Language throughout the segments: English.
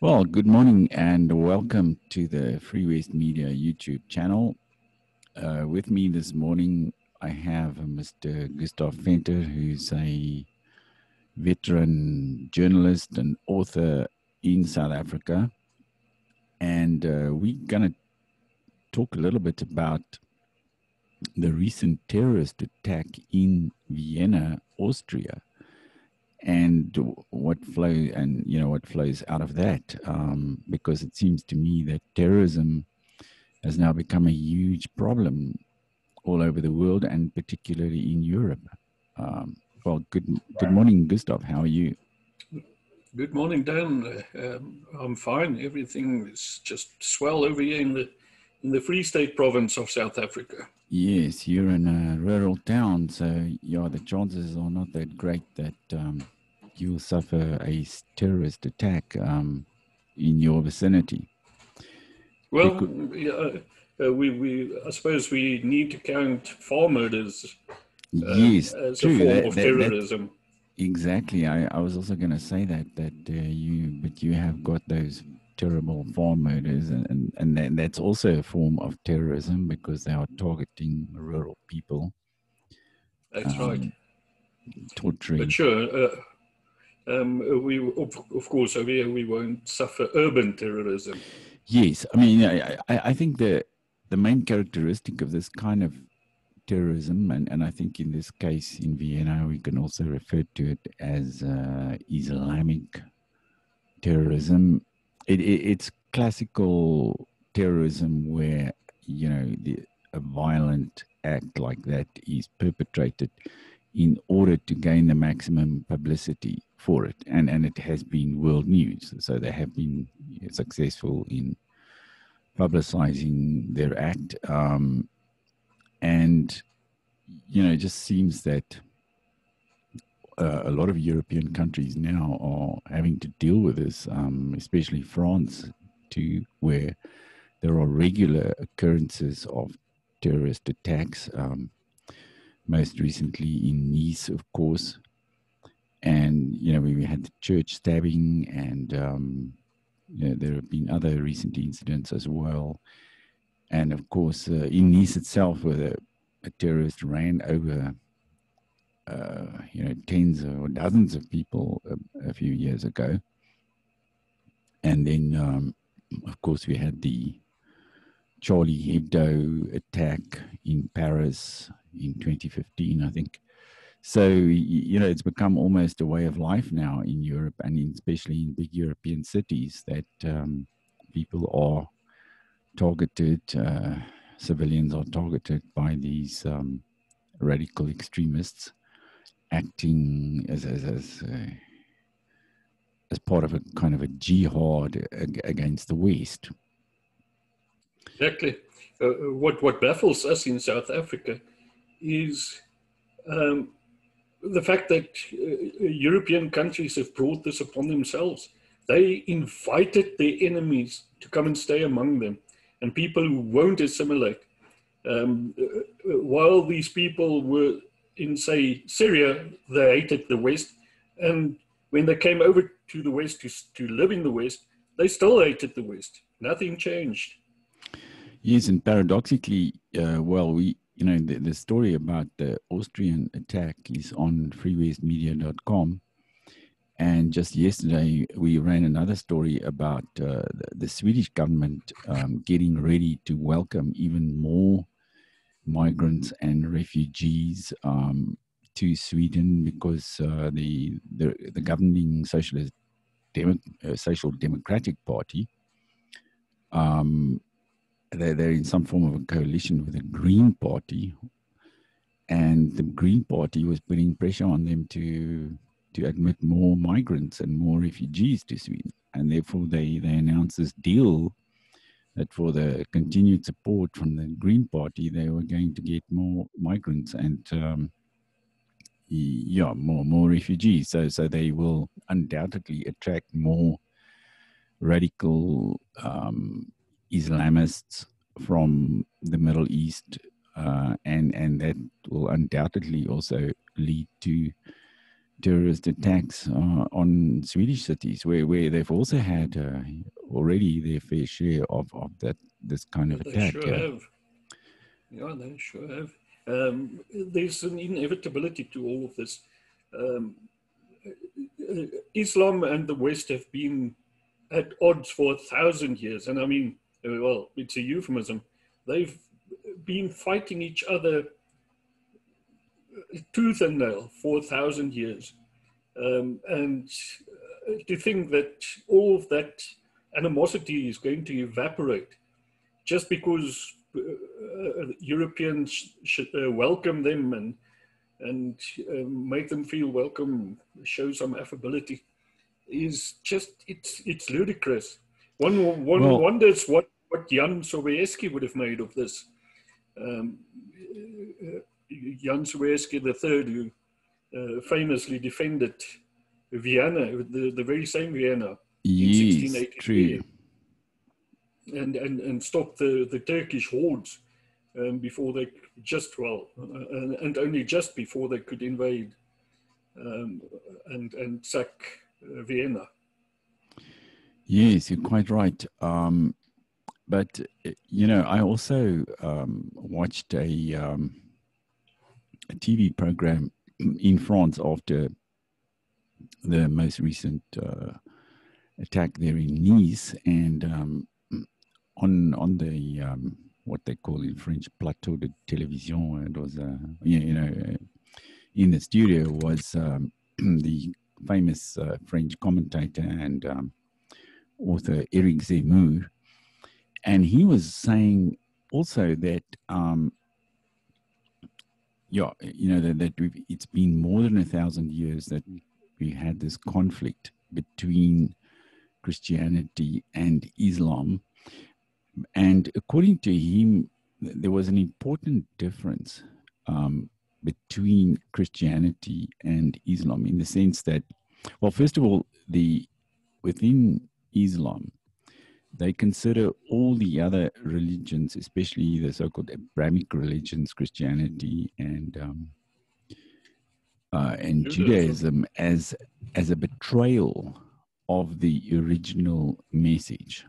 Well, good morning and welcome to the Free Waste Media YouTube channel. With me this morning, I have Mr. Gustav Venter, who's a veteran journalist and author in South Africa. And we're going to talk a little bit about the recent terrorist attack in Vienna, Austria, and what flows out of that, because it seems to me that terrorism has now become a huge problem all over the world, and particularly in Europe. Well, good morning, Gustav. How are you? Good morning, Dan. I'm fine. Everything is just swell over here in the Free State province of South Africa. Yes, you're in a rural town, so yeah, the chances are not that great that you'll suffer a terrorist attack in your vicinity. Well, I suppose we need to count farm murders yes, as true. a form of terrorism. Exactly. I was also going to say that you have got those terrible farm murders, and that's also a form of terrorism because they are targeting rural people. That's right. Torturing. But sure, we of course over here we won't suffer urban terrorism. Yes, I mean I think the main characteristic of this kind of terrorism, and I think in this case in Vienna we can also refer to it as Islamic terrorism. It's classical terrorism where a violent act like that is perpetrated in order to gain the maximum publicity for it, and it has been world news. So they have been successful in publicizing their act, and it just seems that a lot of European countries now are having to deal with this, especially France, too, where there are regular occurrences of terrorist attacks, most recently in Nice, of course. And, we had the church stabbing, and, there have been other recent incidents as well. And, of course, in Nice itself, where a terrorist ran over tens or dozens of people a few years ago. And then, of course, we had the Charlie Hebdo attack in Paris in 2015, I think. So, it's become almost a way of life now in Europe, and especially in big European cities, that people are targeted, civilians are targeted by these radical extremists, acting as part of a kind of a jihad against the West. Exactly. What baffles us in South Africa is the fact that European countries have brought this upon themselves. They invited their enemies to come and stay among them, and people who won't assimilate. While these people were in, say, Syria, they hated the West. And when they came over to the West to live in the West, they still hated the West. Nothing changed. Yes, and paradoxically, the story about the Austrian attack is on freewastemedia.com. And just yesterday, we ran another story about the Swedish government getting ready to welcome even more migrants and refugees to Sweden, because the governing Social Democratic Party, they're in some form of a coalition with the Green Party, and the Green Party was putting pressure on them to admit more migrants and more refugees to Sweden, and therefore they announced this deal that for the continued support from the Green Party, they were going to get more migrants and more refugees. So they will undoubtedly attract more radical Islamists from the Middle East, and that will undoubtedly also lead to terrorist attacks on Swedish cities, where they've also had already their fair share of this kind of They attack. sure have. Yeah, they sure have. There's an inevitability to all of this. Islam and the West have been at odds for 1,000 years. And I mean, well, it's a euphemism. They've been fighting each other tooth and nail for 1,000 years. And to think that all of that animosity is going to evaporate just because Europeans should welcome them and make them feel welcome, show some affability, is just, it's ludicrous. One wonders what Jan Sobieski would have made of this. Jan Sobieski III, who famously defended Vienna, the very same Vienna, in 1683. True. And stopped the Turkish hordes before they and only just before they could invade and sack Vienna. Yes, you're quite right. But you know, I also watched a TV program in France after the most recent attack there in Nice, and on the what they call in French plateau de télévision, it was in the studio was the famous French commentator and author Eric Zemmour, and he was saying also that that it's been more than 1,000 years that we had this conflict between Christianity and Islam. And according to him, there was an important difference between Christianity and Islam in the sense that, well, first of all, within Islam, they consider all the other religions, especially the so-called Abrahamic religions, Christianity and Judaism, as a betrayal of the original message.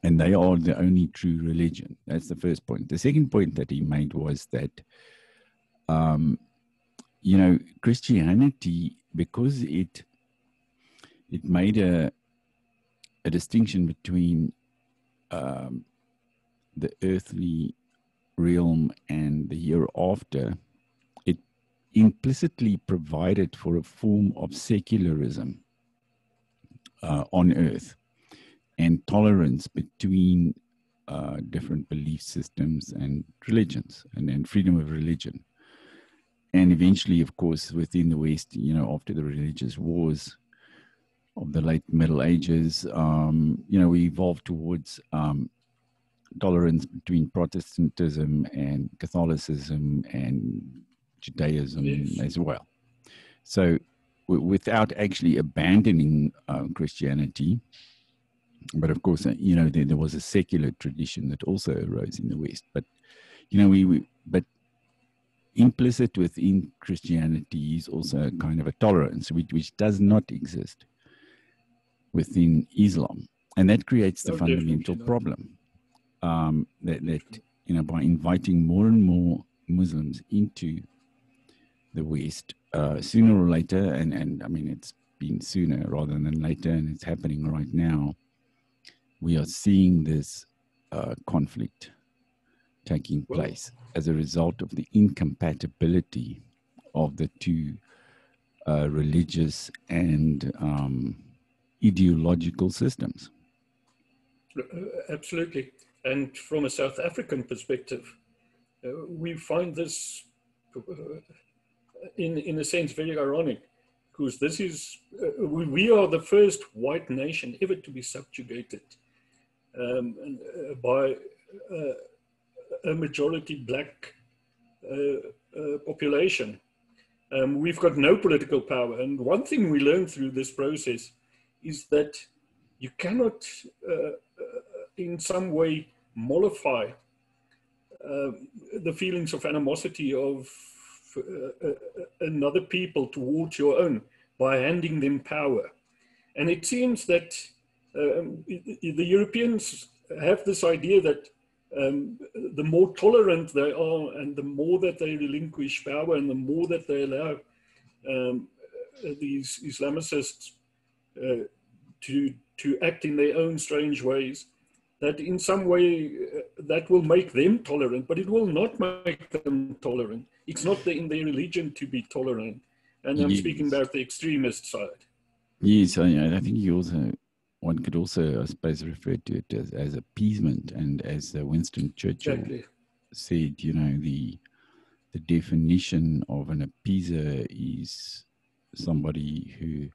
And they are the only true religion. That's the first point. The second point that he made was that, Christianity, because it made a distinction between the earthly realm and the hereafter, it implicitly provided for a form of secularism on earth, and tolerance between different belief systems and religions, and freedom of religion. And eventually, of course, within the West, after the religious wars of the late Middle Ages, we evolved towards tolerance between Protestantism and Catholicism and Judaism as well. So without actually abandoning Christianity, but of course, there was a secular tradition that also arose in the West. But, but implicit within Christianity is also a kind of a tolerance, which does not exist within Islam. And that creates the fundamental problem that by inviting more and more Muslims into the West, sooner or later, and I mean, it's been sooner rather than later, and it's happening right now, we are seeing this conflict taking place as a result of the incompatibility of the two religious and ideological systems. Absolutely. And from a South African perspective, we find this, in a sense, very ironic, because this is, we are the first white nation ever to be subjugated by a majority black population. We've got no political power. And one thing we learned through this process is that you cannot, in some way, mollify the feelings of animosity of another people towards your own by handing them power. And it seems that the Europeans have this idea that the more tolerant they are and the more that they relinquish power and the more that they allow these Islamicists to act in their own strange ways, that in some way that will make them tolerant, but it will not make them tolerant. It's not in their religion to be tolerant. And I'm speaking about the extremist side. Yes, I think one could also, I suppose, refer to it as appeasement. And as Winston Churchill said, the definition of an appeaser is somebody who,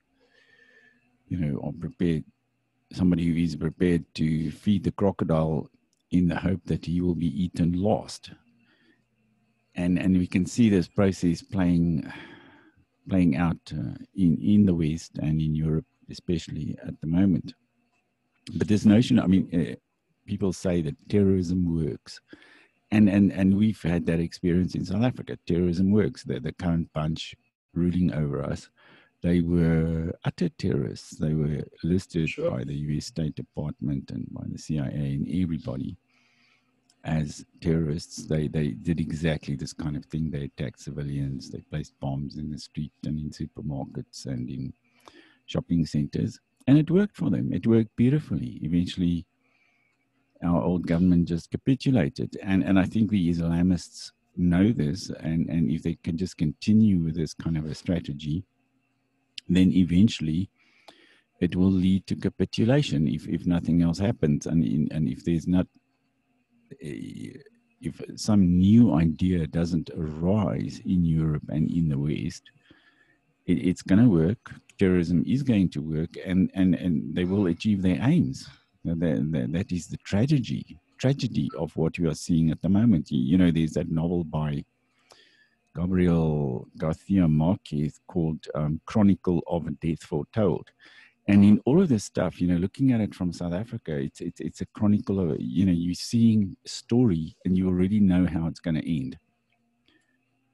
somebody who is prepared to feed the crocodile in the hope that he will be eaten last. And we can see this process playing out in the West and in Europe, especially at the moment. But this notion, people say that terrorism works. And we've had that experience in South Africa. Terrorism works. The current bunch ruling over us, they were utter terrorists. They were listed by the US State Department and by the CIA and everybody as terrorists. They did exactly this kind of thing. They attacked civilians. They placed bombs in the street and in supermarkets and in shopping centers. And it worked for them. It worked beautifully. Eventually, our old government just capitulated. And I think the Islamists know this. And if they can just continue with this kind of a strategy, then eventually it will lead to capitulation if nothing else happens. And if there's not, if some new idea doesn't arise in Europe and in the West, it's going to work. Terrorism is going to work, and they will achieve their aims. That is the tragedy of what we are seeing at the moment. There's that novel by Gabriel Garcia Marquez called Chronicle of a Death Foretold. And in all of this stuff, looking at it from South Africa, it's a chronicle of, you're seeing a story and you already know how it's going to end,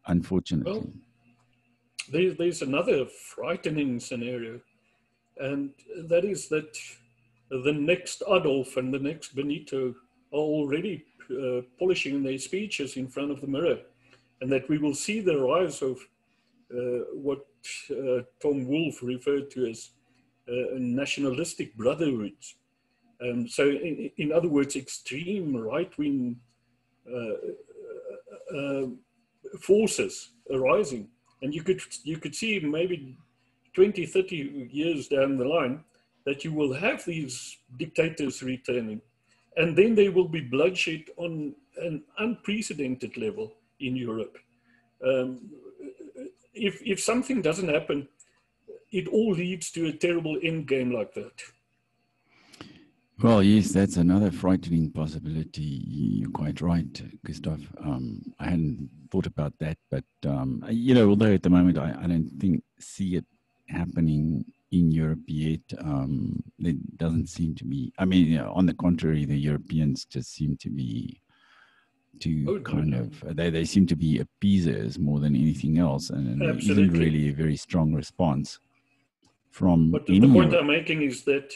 unfortunately. Well, there's another frightening scenario, and that is that the next Adolf and the next Benito are already polishing their speeches in front of the mirror, and that we will see the rise of what Tom Wolfe referred to as nationalistic brotherhoods. So in other words, extreme right-wing forces arising. And you could see maybe 20, 30 years down the line that you will have these dictators returning. And then there will be bloodshed on an unprecedented level in Europe. If something doesn't happen, it all leads to a terrible end game like that. Well, yes, that's another frightening possibility. You're quite right, Gustav. I hadn't thought about that, but although at the moment I don't see it happening in Europe yet, there doesn't seem to be. On the contrary, the Europeans just seem to be they seem to be appeasers more than anything else, and there isn't really a very strong response from. But the point I'm making is that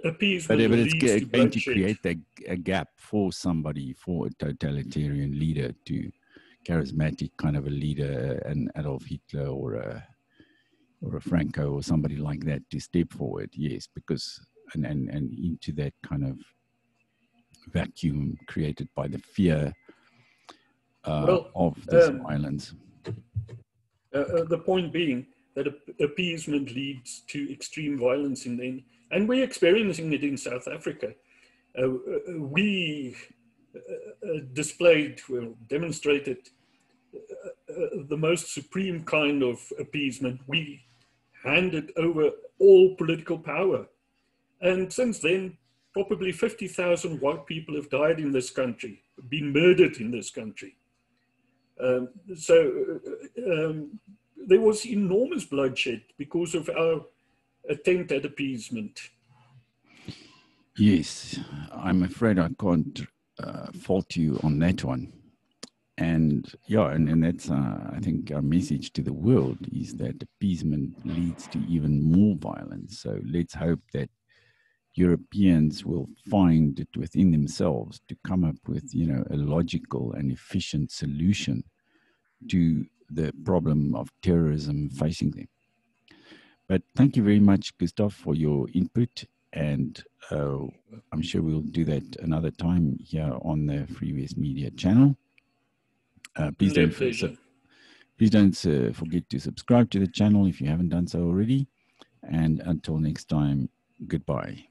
appeasement but it's leads to going to create a gap for somebody, for a totalitarian leader, to charismatic kind of a leader, an Adolf Hitler or a Franco or somebody like that, to step forward. Yes, because and into that kind of vacuum created by the fear of this violence. The point being that appeasement leads to extreme violence in the end. And we're experiencing it in South Africa. We demonstrated the most supreme kind of appeasement. We handed over all political power. And since then, probably 50,000 white people have died in this country, been murdered in this country. So there was enormous bloodshed because of our attempt at appeasement. Yes, I'm afraid I can't fault you on that one. And yeah, and that's I think our message to the world is that appeasement leads to even more violence. So let's hope that Europeans will find it within themselves to come up with, a logical and efficient solution to the problem of terrorism facing them. But thank you very much, Gustav, for your input. And I'm sure we'll do that another time here on the Free West Media channel. Please don't forget to subscribe to the channel if you haven't done so already. And until next time, goodbye.